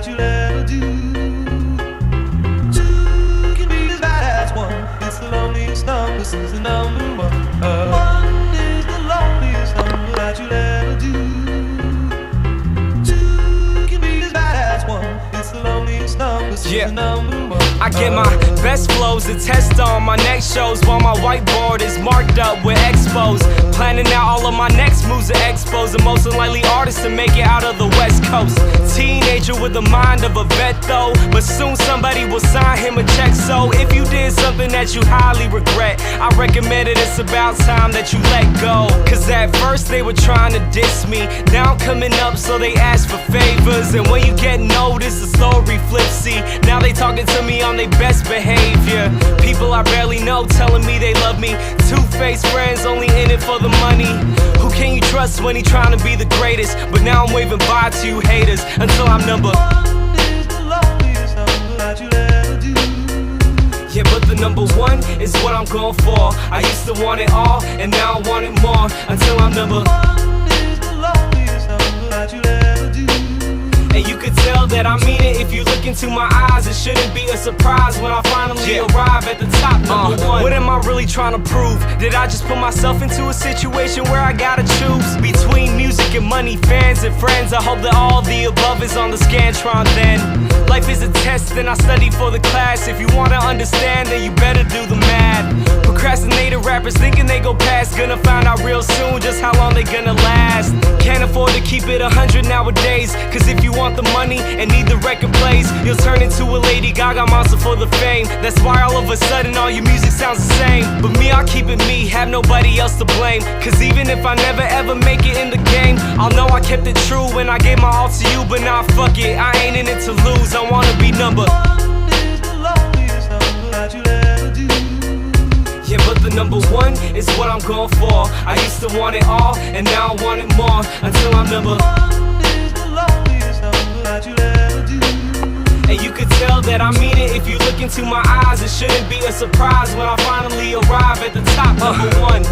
that you'll ever do. Two can be as bad as one. It's the loneliest number since the number one. One is the loneliest number that you'll ever do. Two can be as bad as one. It's the loneliest number since the number one. I get my best flows to test on my next shows while my whiteboard is marked up with expos. Planning out all of my next moves to expos. The most unlikely artist to make it out of the West Coast. Teenager with the mind of a vet though, but soon somebody will sign him a check. So if you did something that you highly regret, I recommend it, it's about time that you let go. Cause at first they were trying to diss me, now I'm coming up so they ask for favors. And when you get noticed, the story flips. See, now they talking to me on their best behavior. People I barely know telling me they love me. Two-faced friends only in it for the money. Who can you trust when he trying to be the greatest? But now I'm waving bye to you haters until I'm number one is the loneliest number that you'll ever do. Yeah, but the number one is what I'm going for. I used to want it all, and now I want it more. Until I'm number one is the loneliest number that you'll ever do. And you could tell that I mean it if you look into my eyes. It shouldn't be a surprise when I finally arrive at the top, number one. What am I really trying to prove? Did I just put myself into a situation where I gotta choose between music and money, fans and friends? I hope that all the above is on the Scantron then. Life is a test and I study for the class. If you wanna understand, then you better do the math. Procrastinated rappers thinking they go past, gonna find out real soon just how long they gonna last. Can't afford to keep it 100 nowadays, cause if you want the money and need the record plays, you'll turn into a Lady Gaga monster for the fame. That's why all of a sudden all your music sounds the same. But me, I'll keep it me, have nobody else to blame. Cause even if I never ever make it in the game, I'll know I kept it true when I gave my all to you. But nah, fuck it, I ain't in it to lose, I wanna be number one is the loneliest number that you'll ever do. Yeah, but the number one is what I'm going for. I used to want it all, and now I want it more. Until I'm number one is the loneliest number that you'll ever do. And you could tell that I mean it if you look into my eyes. It shouldn't be a surprise when I finally arrive at the top, number one.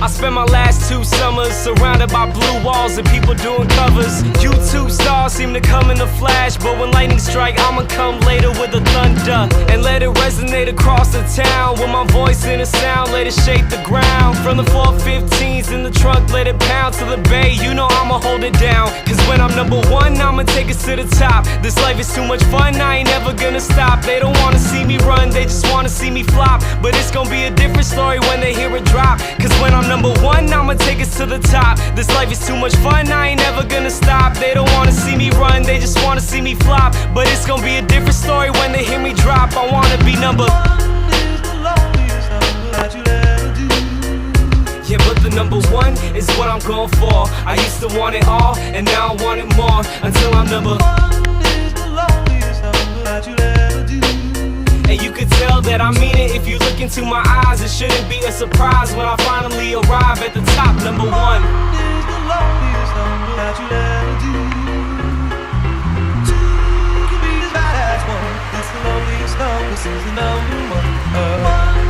I spent my last 2 summers surrounded by blue walls and people doing covers. YouTube stars seem to come in a flash, but when lightning strike, I'ma come later with the thunder and let it resonate across the town. With my voice in a sound, let it shake the ground. From the 415s in the trunk, let it pound to the bay. You know I'ma hold it down, cause when I'm number one, I'ma take us to the top. This life is too much fun, I ain't never gonna stop. They don't wanna see me run, they just wanna see me flop. But it's gonna be a different story when they hear it drop. Cause when I'm number one, I'ma take us to the top. This life is too much fun, I ain't never gonna stop. They don't wanna see me run, they just wanna see me flop. But it's gonna be a different story when they hear me drop. I wanna be number one is the loneliest number that you'll ever do. Yeah, but the number one is what I'm going for. I used to want it all, and now I want it more. Until I'm number one is the loneliest number that you'll ever do. And you could tell that I mean it if you look into my eyes. It shouldn't be a surprise when I finally arrive at the top, number one. One is the loneliest number that you'll ever do. Two can be as bad as one. It's the loneliest number since the number one.